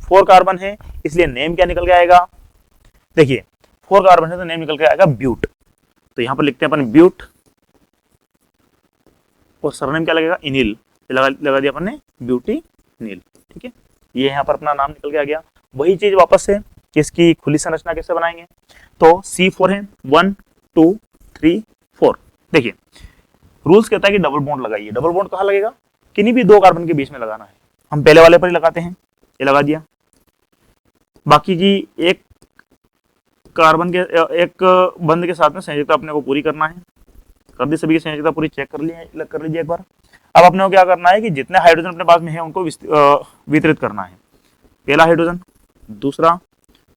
4 कार्बन है इसलिए नेम क्या निकल के आएगा, देखिए 4 कार्बन है तो नेम निकल के आएगा ब्यूट। तो यहां पर लिखते हैं अपन ब्यूट और सरनेम क्या लगेगा, इनिल, लगा दिया अपन ने ब्यूटी नील। ठीक है, ये यहाँ पर अपना नाम निकल के आ गया। वही चीज वापस से इसकी खुली संरचना कैसे बनाएंगे, तो C4 है 1 2 3 4। देखिए रूल्स कहता है कि डबल बॉन्ड लगाइए। डबल बॉन्ड कहाँ लगेगा, किन्हीं भी 2 कार्बन के बीच में लगाना है। हम पहले वाले पर ही लगाते हैं, ये लगा दिया। बाकी की एक कार्बन के एक बंध के साथ में संयोजकता अपने को पूरी करना है। कर दी सभी की संयोजकता पूरी, चेक कर लीजिए एक बार। अब अपने को क्या करना है कि जितने हाइड्रोजन अपने पास में है उनको वितरित करना है। पहला हाइड्रोजन, दूसरा,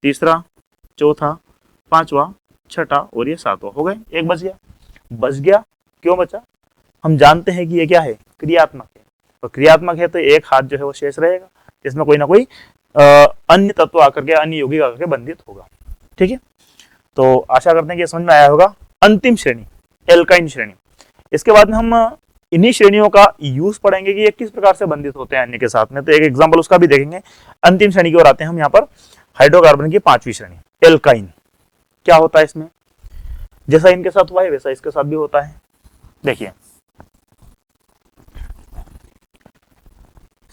तीसरा, चौथा, पांचवा, छठा और ये सातवां। हो गए, एक बच गया। क्यों बचा, हम जानते हैं कि ये क्या है, क्रियात्मक है। तो क्रियात्मक है तो एक हाथ जो है वो शेष रहेगा, जिसमें कोई ना कोई अन्य तत्व आकर के, अन्य यौगिक आकर के बंधित होगा। ठीक है, तो आशा करते हैं कि ये समझ में आया होगा। अंतिम श्रेणी एल्काइन श्रेणी, इसके बाद में हम इन्हीं श्रेणियों का यूज पढ़ेंगे कि ये किस प्रकार से बंधित होते हैं अन्य के साथ में। तो एक एग्जांपल उसका भी देखेंगे। अंतिम श्रेणी की ओर आते हैं हम। यहाँ पर हाइड्रोकार्बन की 5वीं श्रेणी एल्काइन, क्या होता है इसमें, जैसा इनके साथ हुआ है वैसा इसके साथ भी होता है। देखिए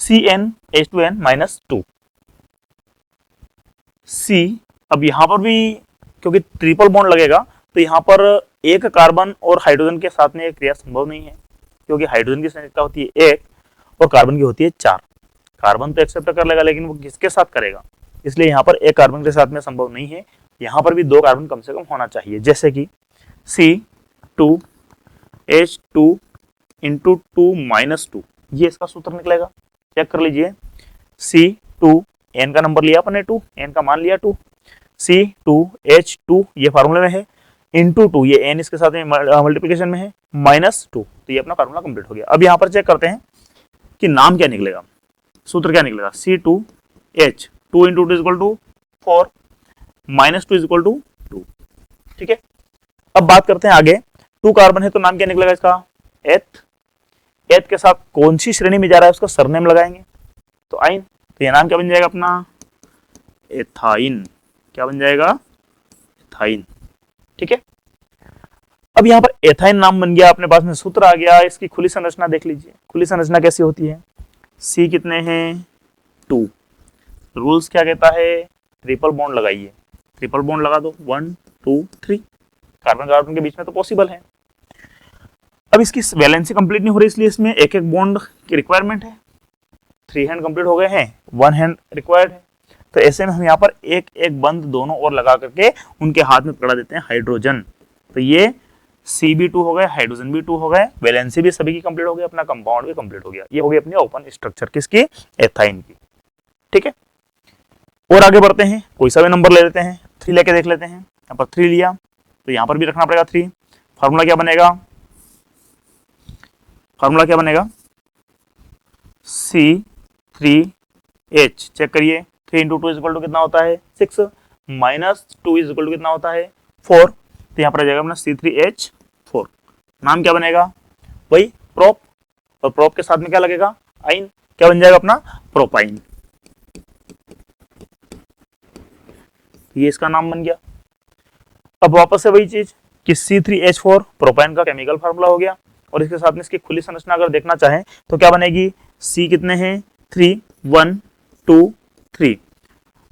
CnH2n-2 C, अब यहां पर भी क्योंकि ट्रिपल बॉन्ड लगेगा तो यहां पर एक कार्बन और हाइड्रोजन के साथ में एक क्रिया संभव नहीं है, क्योंकि हाइड्रोजन की संयोजकता होती है 1 और कार्बन की होती है 4। कार्बन तो एक्सेप्ट कर लेगा लेकिन वो किसके साथ करेगा, इसलिए यहाँ पर एक कार्बन के साथ में संभव नहीं है। यहाँ पर भी 2 कार्बन कम से कम होना चाहिए, जैसे कि C2H2 इंटू 2 ये इसका सूत्र निकलेगा। चेक कर लीजिए, C2 n का नंबर लिया अपन ने 2, n का मान लिया 2, C2H2 ये फार्मूले में है, इंटू 2 ये n इसके साथ में मल्टीप्लिकेशन में है, -2, तो ये अपना फार्मूला कंप्लीट हो गया। अब यहाँ पर चेक करते हैं कि नाम क्या निकलेगा, सूत्र क्या निकलेगा, C2H 2 into 2 equal to 4 -2 equal to 2। ठीक है, अब बात करते हैं आगे। 2 कार्बन है तो नाम क्या निकलेगा इसका, एथ। एथ के साथ कौन सी श्रेणी में जा रहा है उसका सरनेम लगाएंगे, तो आइन। तो ये नाम क्या बन जाएगा अपना, एथाइन। क्या बन जाएगा, एथाइन। ठीक है, अब यहाँ पर एथाइन नाम बन गया, अपने पास में सूत्र आ गया। इसकी खुली संरचना देख लीजिए, खुली संरचना कैसी होती है। C कितने हैं, 2। रूल्स क्या कहता है, ट्रिपल बॉन्ड लगाइए। ट्रिपल बॉन्ड लगा दो, 1 2 3, कार्बन कार्बन के बीच में तो पॉसिबल है। अब इसकी वैलेंसी कंप्लीट नहीं हो रही, इसलिए इसमें एक एक बॉन्ड की रिक्वायरमेंट है। 3 हैंड कंप्लीट हो गए हैं, 1 हैंड रिक्वायर्ड है। तो ऐसे में हम यहाँ पर एक एक बंद दोनों ओर लगा करके उनके हाथ में पकड़ा देते हैं हाइड्रोजन। तो ये C भी 2 हो गए, हाइड्रोजन भी 2 हो गए, वैलेंसी भी सभी की कंप्लीट हो गई, अपना कंपाउंड भी कंप्लीट हो गया। ये हो गई अपनी ओपन स्ट्रक्चर किसकी, एथाइन की। ठीक है, और आगे बढ़ते हैं, कोई सा भी नंबर ले लेते हैं, 3 लेके देख लेते हैं। यहाँ पर 3 लिया तो यहाँ पर भी रखना पड़ेगा 3। फार्मूला क्या बनेगा, फार्मूला क्या बनेगा, C3H। चेक करिए, 3 इंटू 2 इक्वल टू कितना होता है, 6, -2 इक्वल टू कितना होता है, 4। तो यहाँ पर आ जाएगा अपना C3H4। नाम क्या बनेगा, वही प्रोप, और प्रोप के साथ में क्या लगेगा, आइन। क्या बन जाएगा अपना, प्रोपाइन। ये इसका नाम बन गया। अब वापस से वही चीज कि C3H4 प्रोपाइन का केमिकल फार्मूला हो गया, और इसके साथ में इसकी खुली संरचना अगर देखना चाहें तो क्या बनेगी, C कितने हैं, 3 1 2 3।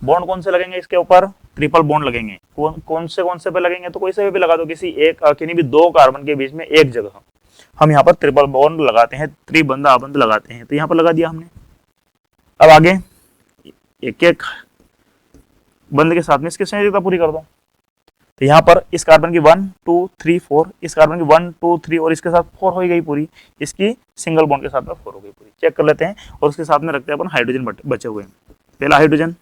बॉन्ड कौन से लगेंगे इसके ऊपर, ट्रिपल बॉन्ड लगेंगे। कौन से पे लगेंगे, तो कोई से भी लगा दो, किसी भी 2 कार्बन के बीच में एक जगह हम यहाँ पर ट्रिपल बॉन्ड लगाते हैं, त्रिबंध आबंध लगाते हैं। तो यहाँ पर लगा दिया हमने। अब आगे एक एक बंध के साथ में इसकी संयोजकता पूरी कर दो। तो यहाँ पर इस कार्बन की 1 2 3 4, इस कार्बन की 1 2 3 और इसके साथ 4 हो गई पूरी, इसकी सिंगल बॉन्ड के साथ में 4 हो गई पूरी। चेक कर लेते हैं, और उसके साथ में रखते हैं अपन हाइड्रोजन बचे हुए हैं। पहला हाइड्रोजन,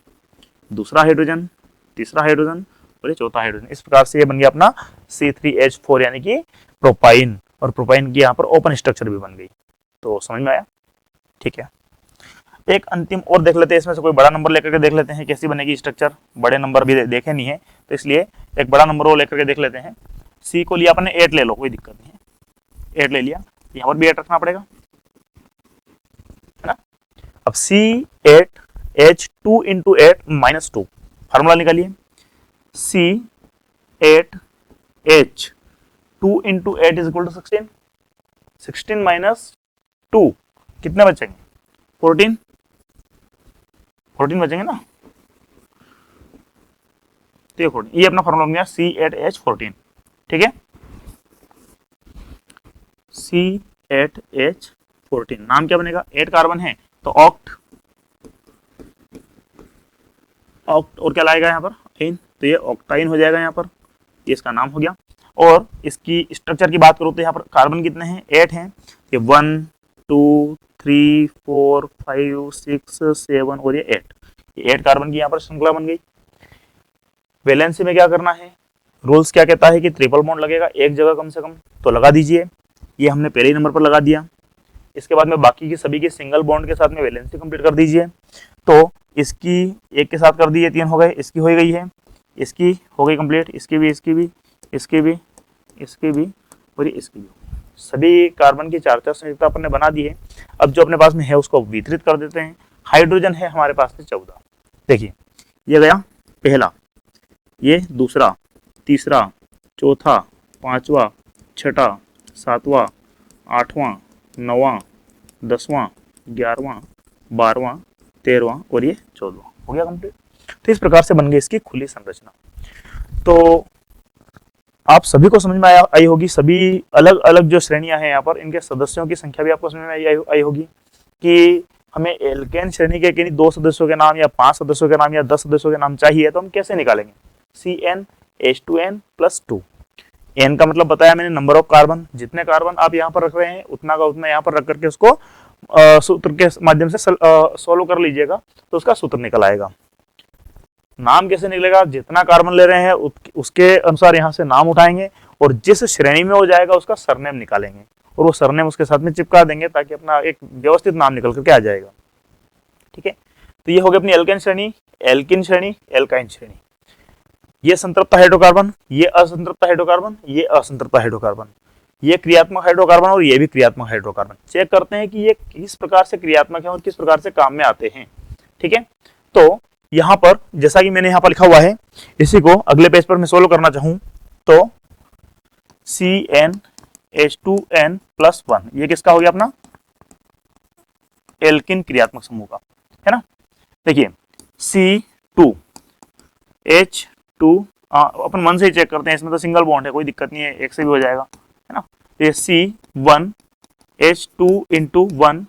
दूसरा हाइड्रोजन, तीसरा हाइड्रोजन और ये चौथा हाइड्रोजन। इस प्रकार से ये बन गया अपना C3H4 यानी कि प्रोपाइन, और प्रोपाइन की यहाँ पर ओपन स्ट्रक्चर भी बन गई। तो समझ में आया, ठीक है। एक अंतिम और देख लेते हैं, इसमें से कोई बड़ा नंबर लेकर के देख लेते हैं कैसी बनेगी स्ट्रक्चर। बड़े नंबर भी देखे नहीं है तो इसलिए एक बड़ा नंबर वो लेकर के देख लेते हैं। C को लिया अपने 8 ले लो, कोई दिक्कत नहीं है, 8 ले लिया। यहाँ पर भी 8 रखना पड़ेगा, अब C8H2 इंटू 8 माइनस 2, फार्मूला निकालिए। C8H2 into 8 is equal to 16, 16 minus 2 कितने बचेंगे? 14, 14 बचेंगे ना। तो ये अपना फॉर्मूला बन गया C8H14, ठीक है। C8H14 नाम क्या बनेगा? 8 कार्बन है तो ऑक्ट, ऑक्ट और क्या लाएगा यहाँ पर? आइन, तो ये ऑक्टाइन हो जाएगा यहाँ पर, ये इसका नाम हो गया। और इसकी स्ट्रक्चर की बात करो तो यहाँ पर कार्बन कितने हैं? 8 हैं। ये 1 2 3 4 5 6 7 और ये 8, ये 8 कार्बन की यहाँ पर श्रृंखला बन गई। वैलेंसी में क्या करना है? रूल्स क्या कहता है कि ट्रिपल बॉन्ड लगेगा एक जगह कम से कम, तो लगा दीजिए। ये हमने पहले ही नंबर पर लगा दिया। इसके बाद में बाकी की सभी के सिंगल बॉन्ड के साथ में वैलेंसी कंप्लीट कर दीजिए। तो इसकी एक के साथ कर दी, 3 हो गए, इसकी हो गई है, इसकी हो गई कंप्लीट, इसकी भी, इसकी भी, इसकी भी, इसकी भी और इसकी भी। सभी कार्बन की 4-4 संयुक्ता अपन ने बना दी है। अब जो अपने पास में है उसको वितरित कर देते हैं। हाइड्रोजन है हमारे पास में 14। देखिए ये गया पहला, ये दूसरा, तीसरा, चौथा, पांचवा, छठा, सातवां, आठवां, नौवां, 10वां, 11वां, 12वां, 13वां और ये 14वां हो गया कंप्लीट। तो इस प्रकार से बन गई इसकी खुली संरचना। तो आप सभी को समझ में आई होगी, सभी अलग अलग जो श्रेणियां हैं यहाँ पर, इनके सदस्यों की संख्या भी आपको समझ में आई होगी कि हमें एल्केन श्रेणी के 2 सदस्यों के नाम या 5 सदस्यों के नाम या 10 सदस्यों के नाम चाहिए तो हम कैसे निकालेंगे? CnH2n + 2। n का मतलब बताया मैंने, नंबर ऑफ कार्बन। जितने कार्बन आप यहाँ पर रख रहे हैं उतना का उतना यहाँ पर रख करके उसको सूत्र के माध्यम से सोल्व कर लीजिएगा तो उसका सूत्र निकल आएगा। नाम कैसे निकलेगा? जितना कार्बन ले रहे हैं उसके अनुसार यहाँ से नाम उठाएंगे और जिस श्रेणी में हो जाएगा उसका सरनेम निकालेंगे और वो सरनेम उसके साथ में चिपका देंगे ताकि अपना एक व्यवस्थित नाम निकल करके आ जाएगा, ठीक है। तो ये हो गई अपनी एल्केन श्रेणी, एल्किन श्रेणी, एल्काइन श्रेणी। ये संतृप्त हाइड्रोकार्बन, ये असंतृप्त हाइड्रोकार्बन, ये असंतृप्त हाइड्रोकार्बन, ये क्रियात्मक हाइड्रोकार्बन और ये भी क्रियात्मक हाइड्रोकार्बन। चेक करते हैं कि ये किस प्रकार से क्रियात्मक है और किस प्रकार से काम में आते हैं, ठीक है। तो यहां पर जैसा कि मैंने यहां पर लिखा हुआ है, इसी को अगले पेज पर मैं सोल्व करना चाहूं तो CnH2n + 1 ये किसका हो गया? अपना एल्किन क्रियात्मक समूह का, है ना। देखिए C2H2 अपन 1 से ही चेक करते हैं, इसमें तो सिंगल बॉन्ड है, कोई दिक्कत नहीं है, एक से भी हो जाएगा, है ना। ये C1H2 इंटू 1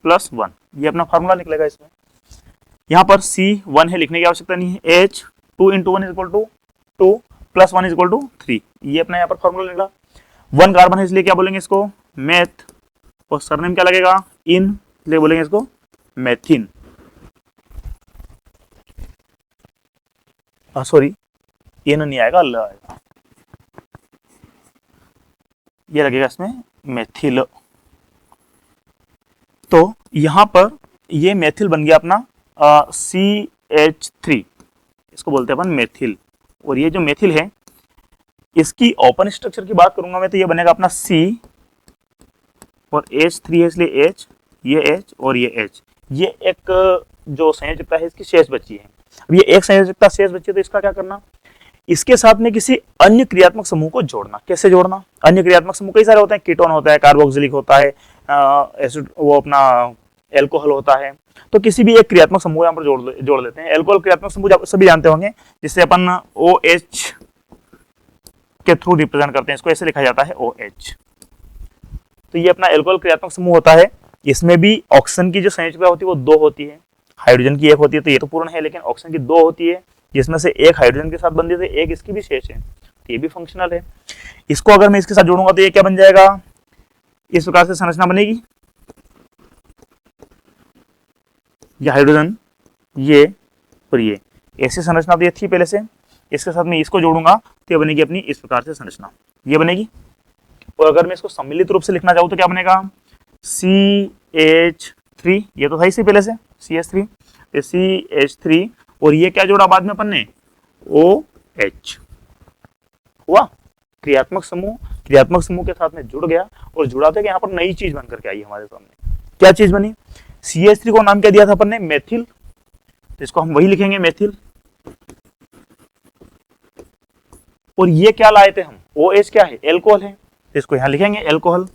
+ 1 ये अपना फार्मूला निकलेगा। इसमें यहाँ पर C1 है, लिखने की आवश्यकता नहीं है। H2 इंटू 1 = 2 + 1 = 3 ये अपना यहाँ पर फार्मूला निकला। 1 कार्बन है इसलिए क्या बोलेंगे इसको? मेथ, और सरनेम क्या लगेगा? इन, इसलिए बोलेंगे इसको मेथिन। सॉरी इन नहीं आएगा, ल आएगा, ये लगेगा इसमें मेथिल। तो यहां पर ये मेथिल बन गया अपना CH3, इसको बोलते हैं अपन मेथिल। और ये जो मेथिल है इसकी ओपन स्ट्रक्चर की बात करूंगा मैं तो ये बनेगा अपना C और H3 है इसलिए H, ये H और ये H। ये एक जो संयोजकता है इसकी शेष बची है। अब ये एक संयोजकता शेष बची है तो इसका क्या करना? इसके साथ में किसी अन्य क्रियात्मक समूह को जोड़ना। कैसे जोड़ना? अन्य क्रियात्मक समूह कई सारे होते हैं, कीटोन होता है, कार्बोक्सिलिक होता है, एसिड वो अपना एल्कोहल होता है। तो किसी भी एक क्रियात्मक समूह यहाँ पर जोड़ लेते हैं। एल्कोहल क्रियात्मक समूह सभी जानते होंगे, जिससे अपन OH के थ्रू रिप्रेजेंट करते हैं, इसको ऐसे लिखा जाता है OH। तो ये अपना एल्कोहल क्रियात्मक समूह होता है। इसमें भी ऑक्सीजन की जो संयोजकता होती है वो 2 होती है, हाइड्रोजन की 1 होती है, तो ये तो पूर्ण है, लेकिन ऑक्सीजन की 2 होती है, जिसमें से एक हाइड्रोजन के साथ बंधित है, एक इसकी भी शेष है, तो ये भी फंक्शनल है। इसको अगर मैं इसके साथ जोड़ूंगा तो ये क्या बन जाएगा? इस प्रकार से संरचना बनेगी, ये हाइड्रोजन, ये और ये ऐसी संरचना तो ये थी पहले से। इसके साथ में इसको जोड़ूंगा तो ये बनेगी अपनी इस प्रकार से संरचना, ये बनेगी। और अगर मैं इसको सम्मिलित रूप से लिखना चाहूँ तो क्या बनेगा? CH3, ये तो था इसी पहले से CH3, CH3 और ये क्या जोड़ा बाद में अपन ने? OH हुआ। क्रियात्मक समूह के साथ में जुड़ गया और जुड़ा था कि यहाँ पर नई चीज बन करके आई हमारे सामने। क्या चीज बनी? CH3 को नाम क्या दिया था अपन ने, मेथिल, तो इसको हम वही लिखेंगे मेथिल। और ये क्या लाए थे हम, OH क्या है, एल्कोहल है, तो इसको यहां लिखेंगे एल्कोहल।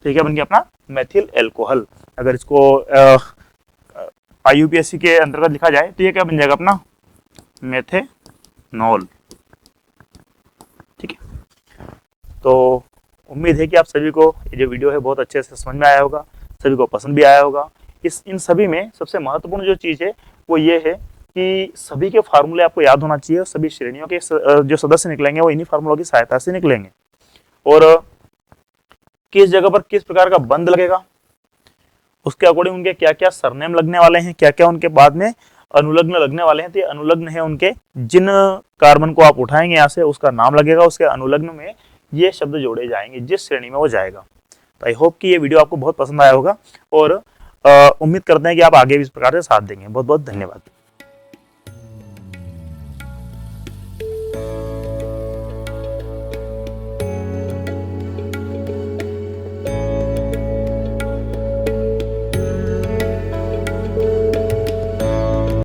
ठीक है, बन गया अपना मेथिल एल्कोहल। अगर इसको IUPAC के अंतर्गत लिखा जाए तो ये क्या बन जाएगा अपना, मेथेनॉल। ठीक है, तो उम्मीद है कि आप सभी को ये जो वीडियो है बहुत अच्छे से समझ में आया होगा, सभी को पसंद भी आया होगा। इन सभी में सबसे महत्वपूर्ण जो चीज़ है वो ये है कि सभी के फार्मूले आपको याद होना चाहिए। सभी श्रेणियों के जो सदस्य निकलेंगे वो इन्हीं फार्मूलों की सहायता से निकलेंगे। और किस जगह पर किस प्रकार का बंध लगेगा, उसके अकॉर्डिंग उनके क्या क्या सरनेम लगने वाले हैं, क्या क्या उनके बाद में अनुलग्न लगने वाले हैं। तो ये अनुलग्न है उनके, जिन कार्बन को आप उठाएंगे यहाँ से उसका नाम लगेगा, उसके अनुलग्न में ये शब्द जोड़े जाएंगे जिस श्रेणी में वो जाएगा। तो आई होप कि ये वीडियो आपको बहुत पसंद आया होगा और उम्मीद करते हैं कि आप आगे भी इस प्रकार से साथ देंगे। बहुत बहुत धन्यवाद।